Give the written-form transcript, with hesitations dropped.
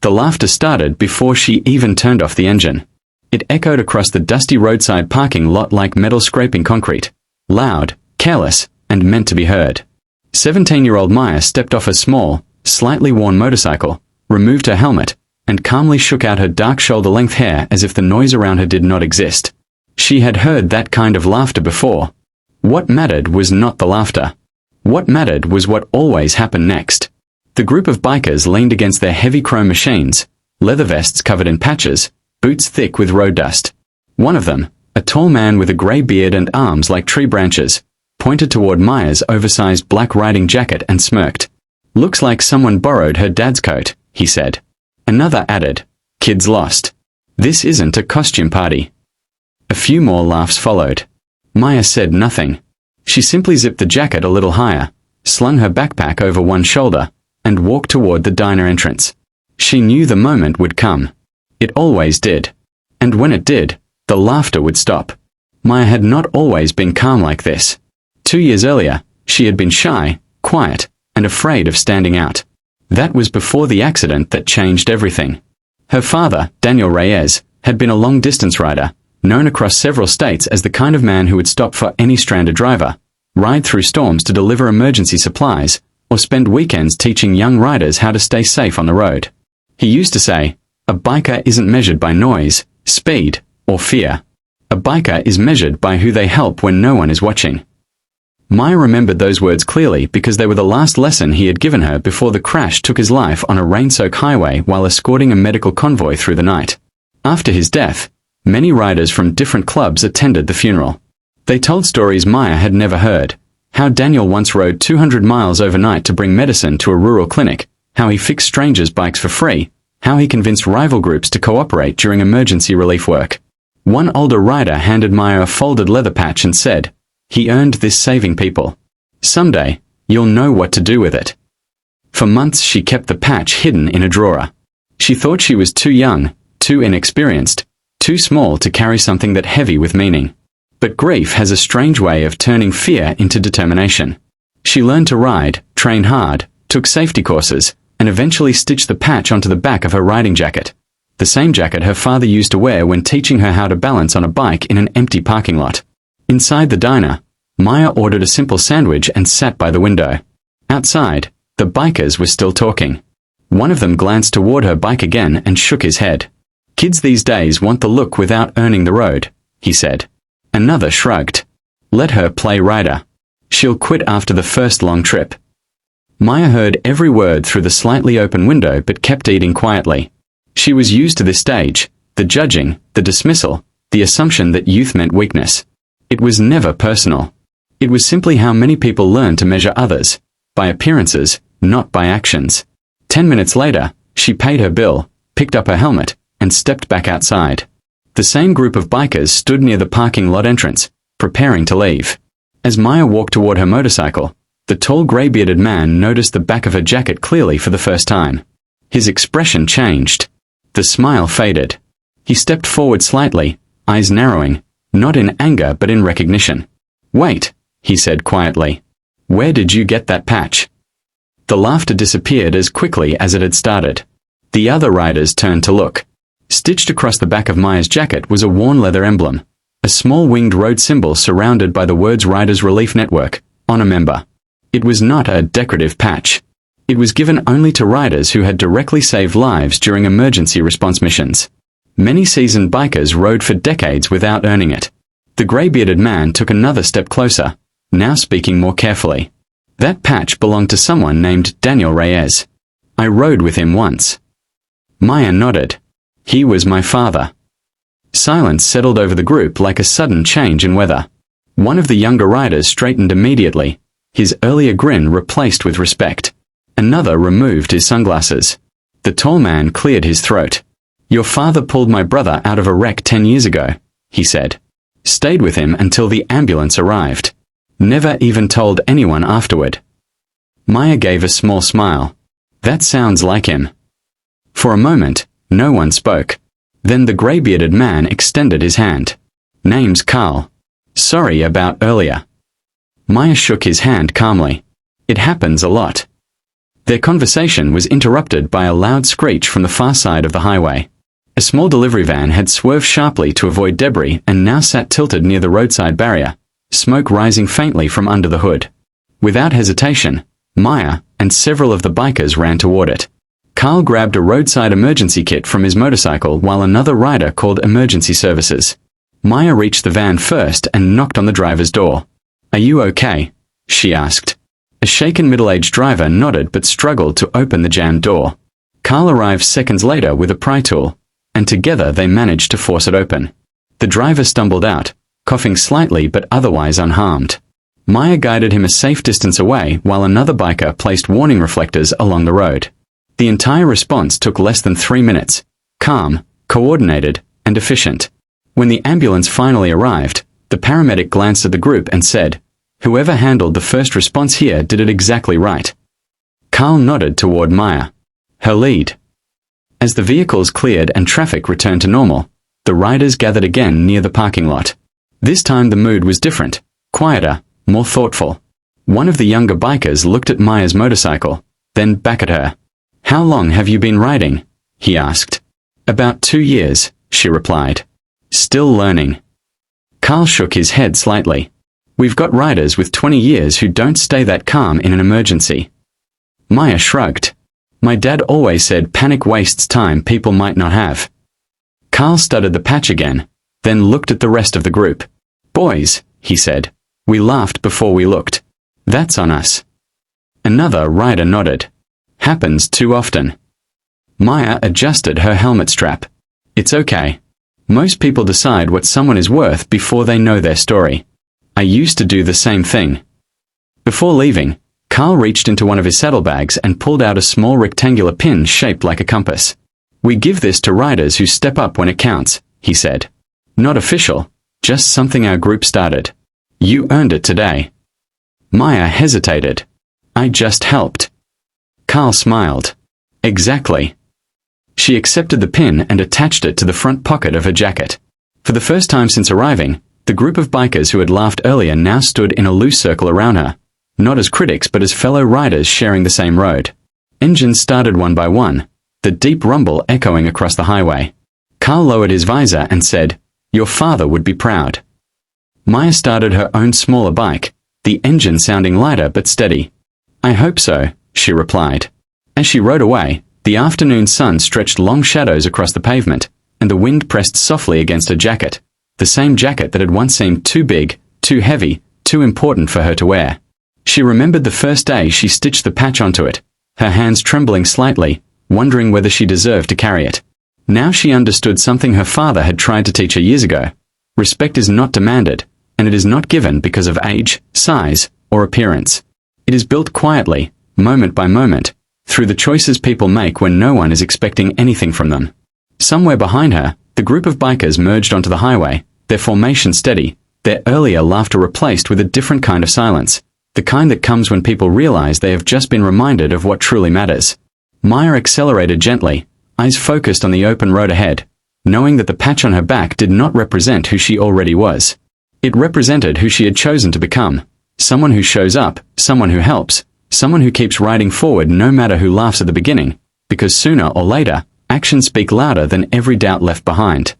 The laughter started before she even turned off the engine. It echoed across the dusty roadside parking lot like metal scraping concrete. Loud, careless, and meant to be heard. 17-year-old Maya stepped off a small, slightly worn motorcycle, removed her helmet, and calmly shook out her dark shoulder-length hair as if the noise around her did not exist. She had heard that kind of laughter before. What mattered was not the laughter. What mattered was what always happened next. The group of bikers leaned against their heavy chrome machines, leather vests covered in patches, boots thick with road dust. One of them, a tall man with a grey beard and arms like tree branches, pointed toward Maya's oversized black riding jacket and smirked. "Looks like someone borrowed her dad's coat," he said. Another added, "Kid's lost. This isn't a costume party." A few more laughs followed. Maya said nothing. She simply zipped the jacket a little higher, slung her backpack over one shoulder, and walked toward the diner entrance. She knew the moment would come. It always did. And when it did, the laughter would stop. Maya had not always been calm like this. 2 years earlier, she had been shy, quiet, and afraid of standing out. That was before the accident that changed everything. Her father, Daniel Reyes, had been a long-distance rider, known across several states as the kind of man who would stop for any stranded driver, ride through storms to deliver emergency supplies, or spend weekends teaching young riders how to stay safe on the road. He used to say, "A biker isn't measured by noise, speed, or fear. A biker is measured by who they help when no one is watching." Maya remembered those words clearly because they were the last lesson he had given her before the crash took his life on a rain-soaked highway while escorting a medical convoy through the night. After his death, many riders from different clubs attended the funeral. They told stories Maya had never heard. How Daniel once rode 200 miles overnight to bring medicine to a rural clinic, how he fixed strangers' bikes for free, how he convinced rival groups to cooperate during emergency relief work. One older rider handed Maya a folded leather patch and said, "He earned this saving people. Someday, you'll know what to do with it." For months she kept the patch hidden in a drawer. She thought she was too young, too inexperienced, too small to carry something that heavy with meaning. But grief has a strange way of turning fear into determination. She learned to ride, trained hard, took safety courses, and eventually stitched the patch onto the back of her riding jacket. The same jacket her father used to wear when teaching her how to balance on a bike in an empty parking lot. Inside the diner, Maya ordered a simple sandwich and sat by the window. Outside, the bikers were still talking. One of them glanced toward her bike again and shook his head. "Kids these days want the look without earning the road," he said. Another shrugged. "Let her play rider. She'll quit after the first long trip." Maya heard every word through the slightly open window but kept eating quietly. She was used to this stage, the judging, the dismissal, the assumption that youth meant weakness. It was never personal. It was simply how many people learn to measure others, by appearances, not by actions. 10 minutes later, she paid her bill, picked up her helmet, and stepped back outside. The same group of bikers stood near the parking lot entrance, preparing to leave. As Maya walked toward her motorcycle, the tall grey-bearded man noticed the back of her jacket clearly for the first time. His expression changed. The smile faded. He stepped forward slightly, eyes narrowing, not in anger but in recognition. "Wait," he said quietly. "Where did you get that patch?" The laughter disappeared as quickly as it had started. The other riders turned to look. Stitched across the back of Maya's jacket was a worn leather emblem, a small winged road symbol surrounded by the words Riders Relief Network, on a member. It was not a decorative patch. It was given only to riders who had directly saved lives during emergency response missions. Many seasoned bikers rode for decades without earning it. The grey-bearded man took another step closer, now speaking more carefully. "That patch belonged to someone named Daniel Reyes. I rode with him once." Maya nodded. "He was my father." Silence settled over the group like a sudden change in weather. One of the younger riders straightened immediately, his earlier grin replaced with respect. Another removed his sunglasses. The tall man cleared his throat. "Your father pulled my brother out of a wreck 10 years ago," he said. "Stayed with him until the ambulance arrived. Never even told anyone afterward." Maya gave a small smile. "That sounds like him." For a moment, no one spoke. Then the grey-bearded man extended his hand. "Name's Carl. Sorry about earlier." Maya shook his hand calmly. "It happens a lot." Their conversation was interrupted by a loud screech from the far side of the highway. A small delivery van had swerved sharply to avoid debris and now sat tilted near the roadside barrier, smoke rising faintly from under the hood. Without hesitation, Maya and several of the bikers ran toward it. Carl grabbed a roadside emergency kit from his motorcycle while another rider called emergency services. Maya reached the van first and knocked on the driver's door. "Are you okay?" she asked. A shaken middle-aged driver nodded but struggled to open the jammed door. Carl arrived seconds later with a pry tool, and together they managed to force it open. The driver stumbled out, coughing slightly but otherwise unharmed. Maya guided him a safe distance away while another biker placed warning reflectors along the road. The entire response took less than 3 minutes, calm, coordinated, and efficient. When the ambulance finally arrived, the paramedic glanced at the group and said, "Whoever handled the first response here did it exactly right." Carl nodded toward Maya. "Her lead." As the vehicles cleared and traffic returned to normal, the riders gathered again near the parking lot. This time the mood was different, quieter, more thoughtful. One of the younger bikers looked at Maya's motorcycle, then back at her. "How long have you been riding?" he asked. "About 2 years," she replied. "Still learning." Carl shook his head slightly. "We've got riders with 20 years who don't stay that calm in an emergency." Maya shrugged. "My dad always said panic wastes time people might not have." Carl studied the patch again, then looked at the rest of the group. "Boys," he said, "we laughed before we looked. That's on us." Another rider nodded. "Happens too often." Maya adjusted her helmet strap. "It's okay. Most people decide what someone is worth before they know their story. I used to do the same thing." Before leaving, Carl reached into one of his saddlebags and pulled out a small rectangular pin shaped like a compass. "We give this to riders who step up when it counts," he said. "Not official, just something our group started. You earned it today." Maya hesitated. "I just helped." Carl smiled. "Exactly." She accepted the pin and attached it to the front pocket of her jacket. For the first time since arriving, the group of bikers who had laughed earlier now stood in a loose circle around her, not as critics but as fellow riders sharing the same road. Engines started one by one, the deep rumble echoing across the highway. Carl lowered his visor and said, "Your father would be proud." Maya started her own smaller bike, the engine sounding lighter but steady. "I hope so," she replied. As she rode away, the afternoon sun stretched long shadows across the pavement, and the wind pressed softly against her jacket, the same jacket that had once seemed too big, too heavy, too important for her to wear. She remembered the first day she stitched the patch onto it, her hands trembling slightly, wondering whether she deserved to carry it. Now she understood something her father had tried to teach her years ago. Respect is not demanded, and it is not given because of age, size, or appearance. It is built quietly, moment by moment, through the choices people make when no one is expecting anything from them. Somewhere behind her, the group of bikers merged onto the highway, their formation steady, their earlier laughter replaced with a different kind of silence, the kind that comes when people realize they have just been reminded of what truly matters. Maya accelerated gently, eyes focused on the open road ahead, knowing that the patch on her back did not represent who she already was. It represented who she had chosen to become, someone who shows up, someone who helps, someone who keeps riding forward no matter who laughs at the beginning, because sooner or later, actions speak louder than every doubt left behind.